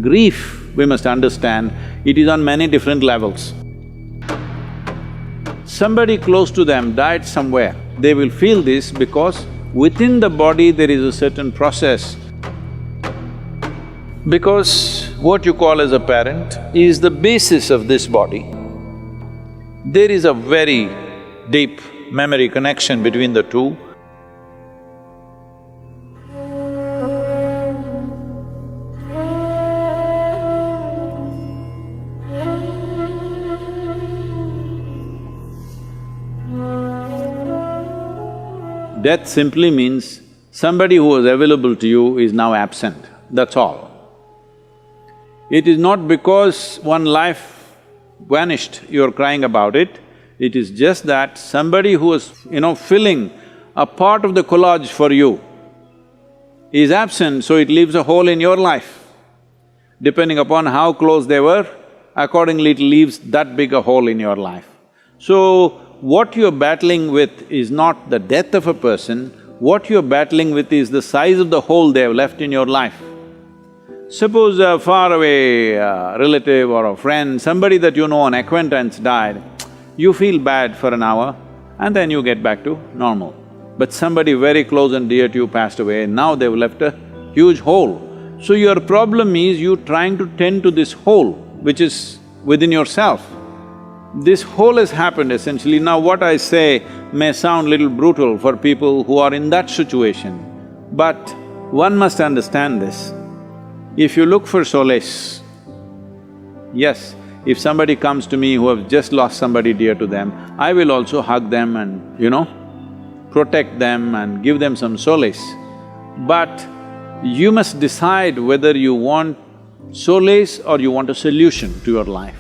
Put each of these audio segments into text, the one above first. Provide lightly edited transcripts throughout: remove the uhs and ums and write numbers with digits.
Grief, we must understand, it is on many different levels. Somebody close to them died somewhere, they will feel this because within the body there is a certain process. Because what you call as a parent is the basis of this body. There is a very deep memory connection between the two. Death simply means somebody who was available to you is now absent, that's all. It is not because one life vanished, you're crying about it. It is just that somebody who was, filling a part of the collage for you is absent, so it leaves a hole in your life. Depending upon how close they were, accordingly it leaves that big a hole in your life. So, what you're battling with is not the death of a person, what you're battling with is the size of the hole they have left in your life. Suppose a faraway relative or a friend, somebody that you know, an acquaintance died, you feel bad for an hour and then you get back to normal. But somebody very close and dear to you passed away, now they've left a huge hole. So your problem is you trying to tend to this hole which is within yourself. This hole has happened essentially. Now what I say may sound little brutal for people who are in that situation, but one must understand this. If you look for solace, yes, if somebody comes to me who have just lost somebody dear to them, I will also hug them and, protect them and give them some solace. But you must decide whether you want solace or you want a solution to your life.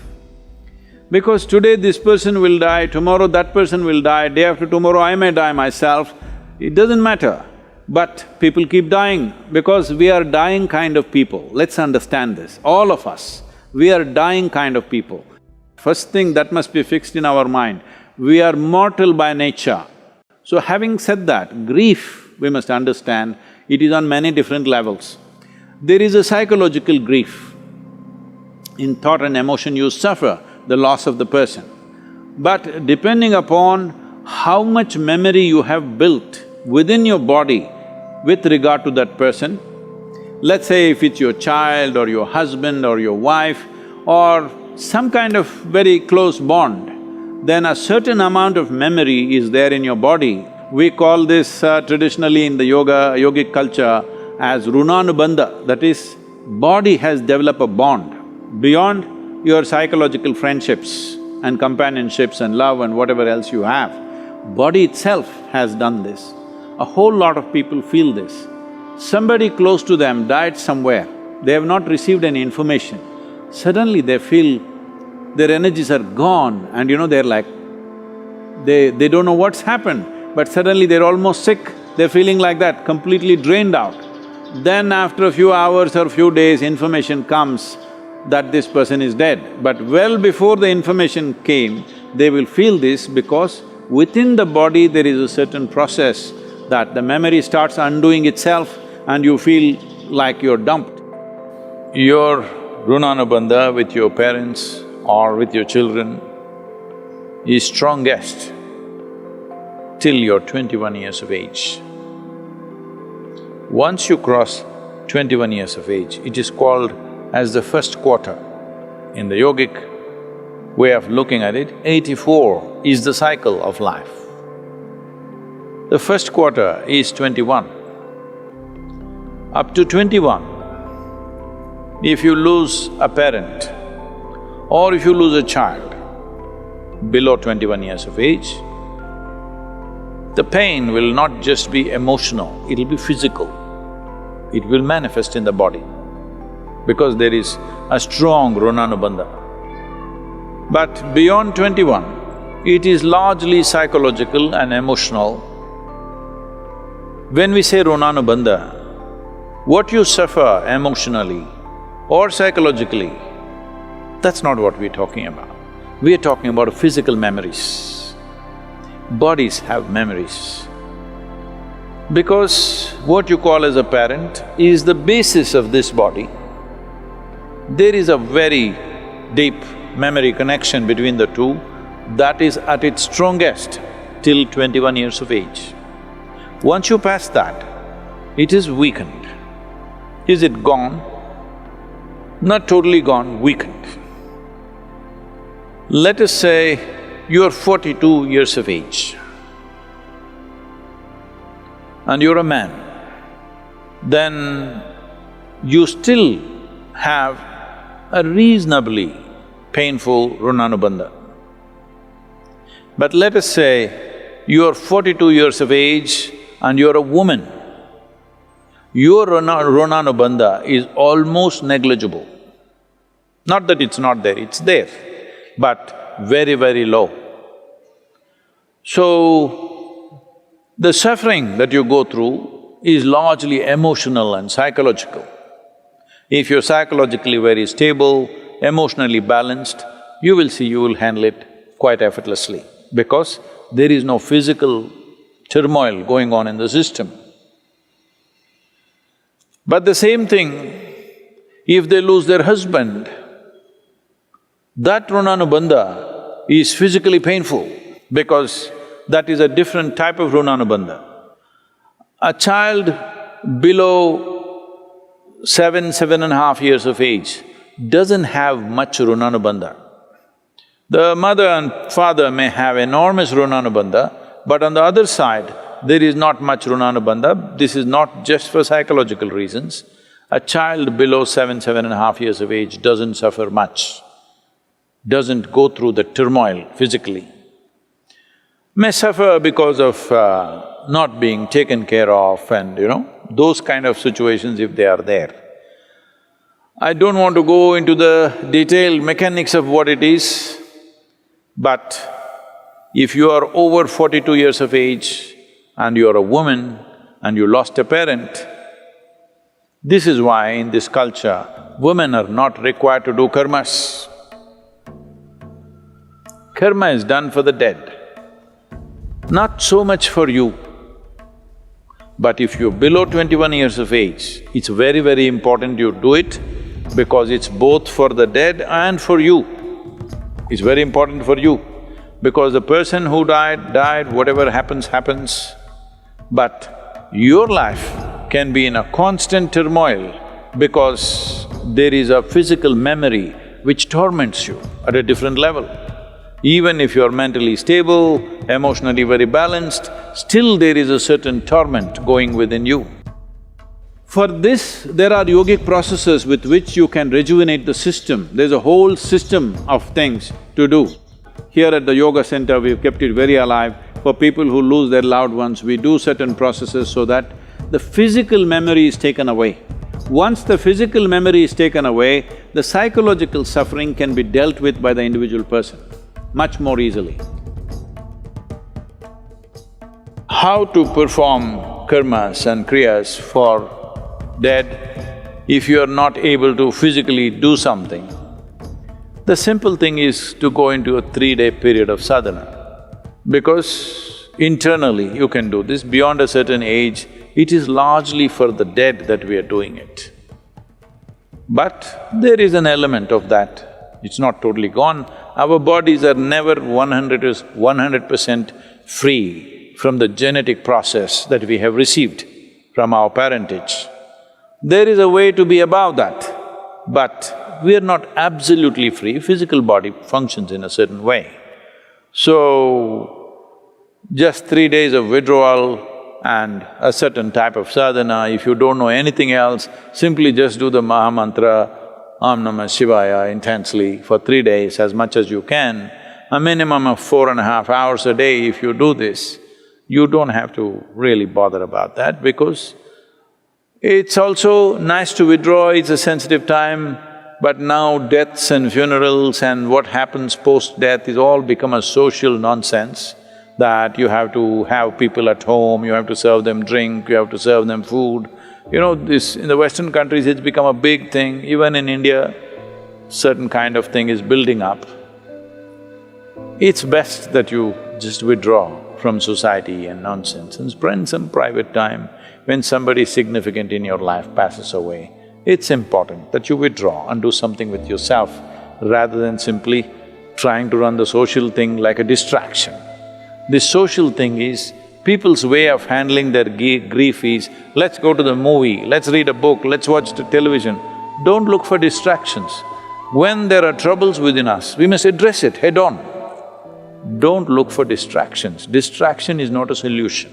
Because today this person will die, tomorrow that person will die, day after tomorrow I may die myself, it doesn't matter. But people keep dying because we are dying kind of people. Let's understand this, all of us, we are dying kind of people. First thing that must be fixed in our mind, we are mortal by nature. So having said that, grief, we must understand, it is on many different levels. There is a psychological grief. In thought and emotion you suffer the loss of the person. But depending upon how much memory you have built within your body with regard to that person, let's say if it's your child or your husband or your wife or some kind of very close bond, then a certain amount of memory is there in your body. We call this traditionally in the yogic culture as runanubandha, that is, body has developed a bond beyond your psychological friendships and companionships and love and whatever else you have. Body itself has done this. A whole lot of people feel this. Somebody close to them died somewhere, they have not received any information. Suddenly they feel their energies are gone and they're like… they don't know what's happened, but suddenly they're almost sick, they're feeling like that, completely drained out. Then after a few hours or few days, information comes that this person is dead. But well before the information came, they will feel this because within the body there is a certain process that the memory starts undoing itself and you feel like you're dumped. Your runanubandha with your parents or with your children is strongest till you're 21 years of age. Once you cross 21 years of age, it is called as the first quarter. In the yogic way of looking at it, 84 is the cycle of life. The first quarter is 21. Up to 21, if you lose a parent or if you lose a child below 21 years of age, the pain will not just be emotional, it'll be physical. It will manifest in the body because there is a strong runanubandha. But beyond 21, it is largely psychological and emotional. When we say runanubandha, what you suffer emotionally or psychologically, that's not what we're talking about. We are talking about physical memories. Bodies have memories. Because what you call as a parent is the basis of this body. There is a very deep memory connection between the two that is at its strongest till 21 years of age. Once you pass that, it is weakened. Is it gone? Not totally gone, weakened. Let us say you're 42 years of age and you're a man, then you still have a reasonably painful runanubandha. But let us say you're 42 years of age and you're a woman, your runanubandha is almost negligible. Not that it's not there, it's there, but very, very low. So, the suffering that you go through is largely emotional and psychological. If you're psychologically very stable, emotionally balanced, you will see you will handle it quite effortlessly because there is no physical turmoil going on in the system. But the same thing, if they lose their husband, that runanubandha is physically painful because that is a different type of runanubandha. A child below 7.5 years of age doesn't have much runanubandha. The mother and father may have enormous runanubandha, but on the other side, there is not much runanubandha. This is not just for psychological reasons. A child below 7.5 years of age doesn't suffer much, doesn't go through the turmoil physically. May suffer because of not being taken care of and, those kind of situations if they are there. I don't want to go into the detailed mechanics of what it is, but if you are over 42 years of age and you are a woman and you lost a parent, this is why in this culture, women are not required to do karmas. Karma is done for the dead, not so much for you. But if you're below 21 years of age, it's very, very important you do it because it's both for the dead and for you. It's very important for you because the person who died, whatever happens, happens. But your life can be in a constant turmoil because there is a physical memory which torments you at a different level. Even if you're mentally stable, emotionally very balanced, still there is a certain torment going within you. For this, there are yogic processes with which you can rejuvenate the system. There's a whole system of things to do. Here at the yoga center, we've kept it very alive. For people who lose their loved ones, we do certain processes so that the physical memory is taken away. Once the physical memory is taken away, the psychological suffering can be dealt with by the individual person much more easily. How to perform karmas and kriyas for dead if you are not able to physically do something? The simple thing is to go into a 3-day period of sadhana, because internally you can do this. Beyond a certain age, it is largely for the dead that we are doing it. But there is an element of that, it's not totally gone. Our bodies are never 100% free from the genetic process that we have received from our parentage. There is a way to be above that, but we are not absolutely free. Physical body functions in a certain way. So, just 3 days of withdrawal and a certain type of sadhana, if you don't know anything else, simply just do the Maha Mantra, Om Namah Shivaya intensely for 3 days as much as you can. A minimum of 4.5 hours a day if you do this, you don't have to really bother about that because it's also nice to withdraw, it's a sensitive time, but now deaths and funerals and what happens post-death is all become a social nonsense that you have to have people at home, you have to serve them drink, you have to serve them food. This… in the Western countries it's become a big thing, even in India, certain kind of thing is building up. It's best that you just withdraw from society and nonsense and spend some private time when somebody significant in your life passes away. It's important that you withdraw and do something with yourself rather than simply trying to run the social thing like a distraction. This social thing is, people's way of handling their grief is, let's go to the movie, let's read a book, let's watch the television. Don't look for distractions. When there are troubles within us, we must address it head on. Don't look for distractions. Distraction is not a solution.